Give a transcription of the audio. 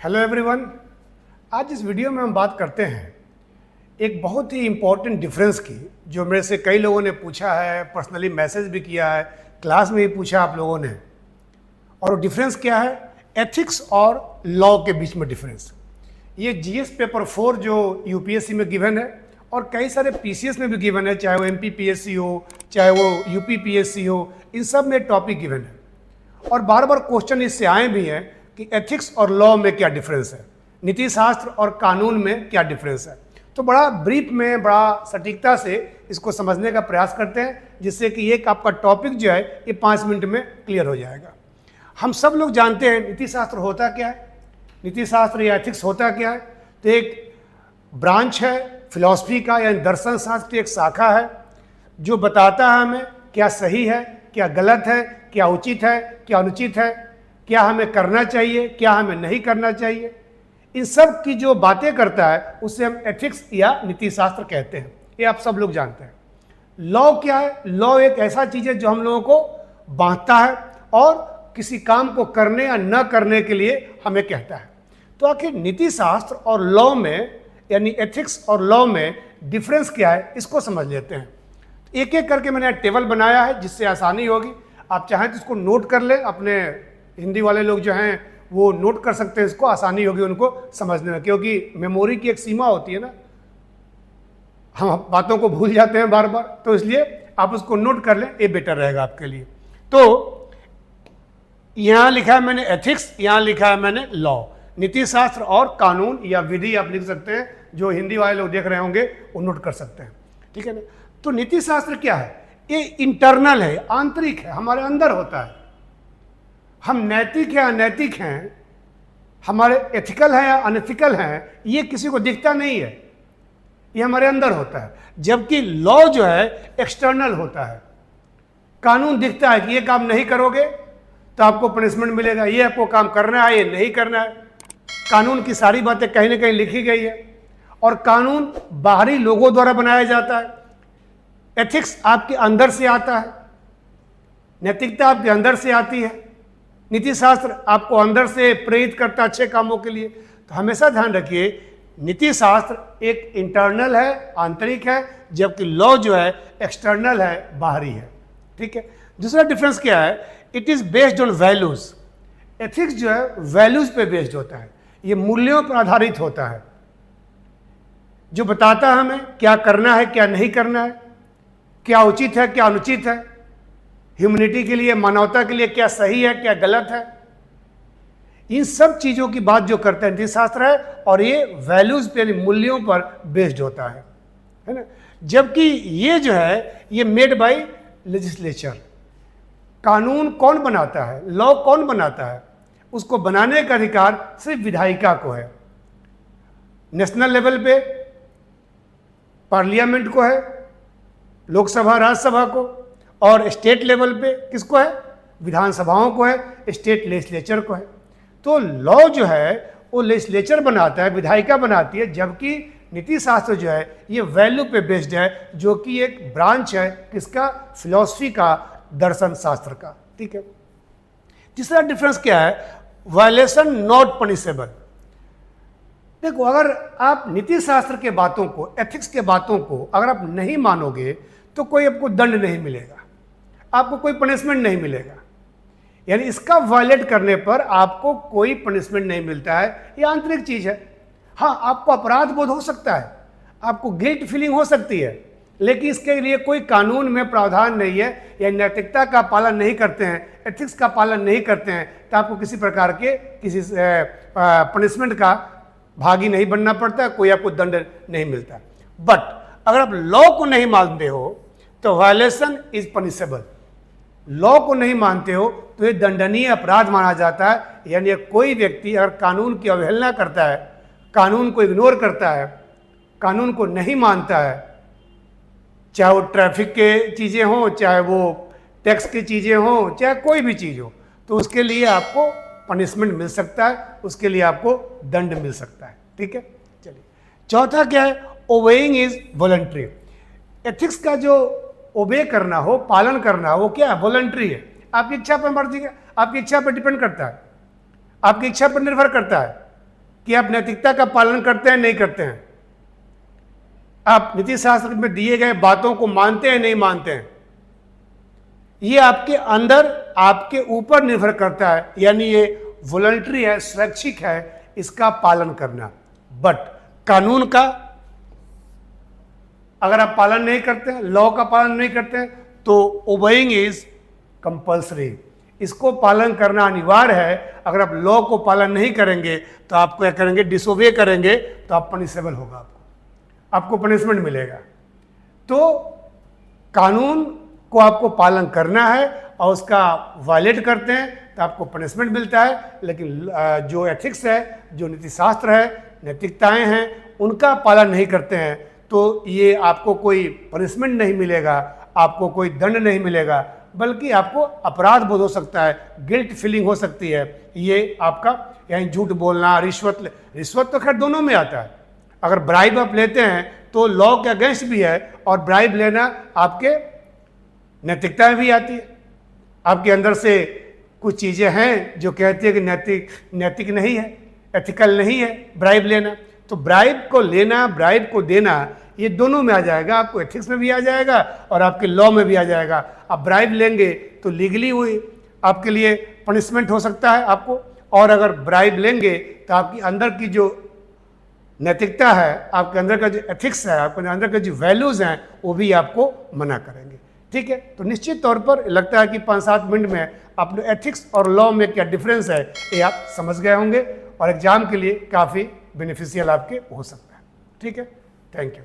Hello everyone. आज इस video में हम बात करते हैं एक बहुत ही इम्पॉर्टेंट डिफरेंस की, जो मेरे से कई लोगों ने पूछा है, पर्सनली मैसेज भी किया है, क्लास में भी पूछा आप लोगों ने। और वो डिफरेंस क्या है? एथिक्स और लॉ के बीच में डिफरेंस। ये जीएस पेपर 4 जो यूपीएससी में गिवन है और कई सारे पीसीएस में भी गिवन है, चाहे वो एमपीपीएससी हो, चाहे वो यूपीपीएससी हो, इन सब में टॉपिक गिवन है। और बार बार क्वेश्चन इससे आए भी हैं कि एथिक्स और लॉ में क्या डिफरेंस है, नीति शास्त्र और कानून में क्या डिफरेंस है। तो बड़ा ब्रीफ में, बड़ा सटीकता से इसको समझने का प्रयास करते हैं, जिससे कि एक आपका टॉपिक जो है ये 5 मिनट में क्लियर हो जाएगा। हम सब लोग जानते हैं नीति शास्त्र होता क्या है, नीति शास्त्र या एथिक्स होता क्या है। तो एक ब्रांच है फिलॉसफी का, यानी दर्शन शास्त्र की एक शाखा है जो बताता है हमें क्या सही है, क्या गलत है, क्या उचित है, क्या अनुचित है, क्या हमें करना चाहिए, क्या हमें नहीं करना चाहिए। इन सब की जो बातें करता है उसे हम एथिक्स या नीति शास्त्र कहते हैं। ये आप सब लोग जानते हैं। लॉ क्या है? लॉ एक ऐसा चीज़ है जो हम लोगों को बांधता है और किसी काम को करने या न करने के लिए हमें कहता है। तो आखिर नीति शास्त्र और लॉ में, यानी एथिक्स और लॉ में डिफरेंस क्या है, इसको समझ लेते हैं। एक एक करके मैंने टेबल बनाया है जिससे आसानी होगी। आप चाहें तो इसको नोट कर लें, अपने हिंदी वाले लोग जो हैं वो नोट कर सकते हैं, इसको आसानी होगी उनको समझने में, क्योंकि मेमोरी की एक सीमा होती है ना, हम बातों को भूल जाते हैं बार बार, तो इसलिए आप उसको नोट कर लें, ये बेटर रहेगा आपके लिए। तो यहाँ लिखा है मैंने एथिक्स, यहाँ लिखा है मैंने लॉ। नीति शास्त्र और कानून या विधि आप लिख सकते हैं, जो हिंदी वाले लोग देख रहे होंगे वो नोट कर सकते हैं, ठीक है ना। तो नीति शास्त्र क्या है? ये इंटरनल है, आंतरिक है, हमारे अंदर होता है। हम नैतिक या अनैतिक हैं, हमारे एथिकल हैं या अनएथिकल हैं, ये किसी को दिखता नहीं है, ये हमारे अंदर होता है। जबकि लॉ जो है एक्सटर्नल होता है। कानून दिखता है कि ये काम नहीं करोगे तो आपको पनिशमेंट मिलेगा, ये आपको काम करना है, ये नहीं करना है। कानून की सारी बातें कहीं ना कहीं लिखी गई है और कानून बाहरी लोगों द्वारा बनाया जाता है। एथिक्स आपके अंदर से आता है, नैतिकता आपके अंदर से आती है, नीति शास्त्र आपको अंदर से प्रेरित करता है अच्छे कामों के लिए। तो हमेशा ध्यान रखिए, नीति शास्त्र एक इंटरनल है, आंतरिक है, जबकि लॉ जो है एक्सटर्नल है, बाहरी है, ठीक है। दूसरा डिफरेंस क्या है? It is based on values. Ethics जो है वैल्यूज पे बेस्ड होता है, ये मूल्यों पर आधारित होता है, जो बताता है हमें क्या करना है, क्या नहीं करना है, क्या उचित है, क्या अनुचित है, ह्यूमैनिटी के लिए, मानवता के लिए क्या सही है, क्या गलत है। इन सब चीज़ों की बात जो करता है नीति शास्त्र है, और ये वैल्यूज पे, यानी मूल्यों पर बेस्ड होता है ना। जबकि ये जो है ये मेड बाय लेजिस्लेचर। कानून कौन बनाता है, लॉ कौन बनाता है? उसको बनाने का अधिकार सिर्फ विधायिका को है। नेशनल लेवल पे पार्लियामेंट को है, लोकसभा राज्यसभा को, और स्टेट लेवल पे किसको है? विधानसभाओं को है, स्टेट लेजिस्लेचर को है। तो लॉ जो है वो लेजिस्लेचर बनाता है, विधायिका बनाती है, जबकि नीति शास्त्र जो है ये वैल्यू पे बेस्ड है, जो कि एक ब्रांच है किसका? फिलॉसफी का, दर्शन शास्त्र का, ठीक है। तीसरा डिफरेंस क्या है? Violation not punishable. देखो, अगर आप नीति शास्त्र के बातों को, एथिक्स के बातों को अगर आप नहीं मानोगे तो कोई आपको दंड नहीं मिलेगा, आपको कोई पनिशमेंट नहीं मिलेगा। यानी इसका वायलेट करने पर आपको कोई पनिशमेंट नहीं मिलता है, ये आंतरिक चीज है। हाँ, आपको अपराध बोध हो सकता है, आपको गिल्ट फीलिंग हो सकती है, लेकिन इसके लिए कोई कानून में प्रावधान नहीं है, या नैतिकता का पालन नहीं करते हैं, एथिक्स का पालन नहीं करते हैं, तो आपको किसी प्रकार के किसी पनिशमेंट का भागी नहीं बनना पड़ता है, कोई आपको दंड नहीं मिलता। बट अगर आप लॉ को नहीं मानते हो तो वायलेशन इज पनिशेबल। लॉ को नहीं मानते हो तो ये दंडनीय अपराध माना जाता है। यानी कोई व्यक्ति अगर कानून की अवहेलना करता है, कानून को इग्नोर करता है, कानून को नहीं मानता है, चाहे वो ट्रैफिक के चीज़ें हों, चाहे वो टैक्स की चीज़ें हों, चाहे कोई भी चीज़ हो, तो उसके लिए आपको पनिशमेंट मिल सकता है, उसके लिए आपको दंड मिल सकता है, ठीक है। चलिए, चौथा क्या है? Obeying is voluntary. एथिक्स का जो ओबे करना हो, पालन करना हो, वो क्या है? वॉलंटरी है, आपकी इच्छा पर, मर्जी है, आपकी इच्छा पर डिपेंड करता है, आपकी इच्छा पर निर्भर करता है। कि आप नैतिकता का पालन करते हैं नहीं करते हैं, आप नीति शास्त्र में दिए गए बातों को मानते हैं नहीं मानते हैं। ये आपके अंदर, आपके ऊपर निर्भर करता है, यानी ये वॉलंटरी है, स्वैच्छिक है इसका पालन करना। बट कानून का अगर आप पालन नहीं करते हैं, लॉ का पालन नहीं करते हैं, तो ओबेइंग इज कंपल्सरी, इसको पालन करना अनिवार्य है। अगर आप लॉ को पालन नहीं करेंगे तो आप क्या करेंगे, डिसोबे करेंगे तो आप पनिशेबल होगा, आपको पनिशमेंट मिलेगा। तो कानून को आपको पालन करना है और उसका वायलेट करते हैं तो आपको पनिशमेंट मिलता है। लेकिन जो एथिक्स है, जो नीति शास्त्र है, नैतिकताएं हैं, उनका पालन नहीं करते हैं तो ये आपको कोई पनिशमेंट नहीं मिलेगा, आपको कोई दंड नहीं मिलेगा, बल्कि आपको अपराध बोध हो सकता है, गिल्ट फीलिंग हो सकती है। ये आपका यानी झूठ बोलना, रिश्वत तो खैर दोनों में आता है। अगर ब्राइब आप लेते हैं तो लॉ के अगेंस्ट भी है, और ब्राइब लेना आपके नैतिकता में भी आती है। आपके अंदर से कुछ चीज़ें हैं जो कहती है कि नैतिक नहीं है, एथिकल नहीं है ब्राइब लेना। तो ब्राइब को लेना, ब्राइब को देना, ये दोनों में आ जाएगा, आपको एथिक्स में भी आ जाएगा और आपके लॉ में भी आ जाएगा। आप ब्राइब लेंगे तो लीगली हुई आपके लिए पनिशमेंट हो सकता है आपको, और अगर ब्राइब लेंगे तो आपकी अंदर की जो नैतिकता है, आपके अंदर का जो एथिक्स है, आपके अंदर के जो वैल्यूज़ हैं, वो भी आपको मना करेंगे। ठीक है, तो निश्चित तौर पर लगता है कि 5-7 मिनट में अपने एथिक्स और लॉ में क्या डिफरेंस है ये आप समझ गए होंगे, और एग्जाम के लिए काफ़ी बेनिफिशियल आपके हो सकता है। ठीक है, थैंक यू।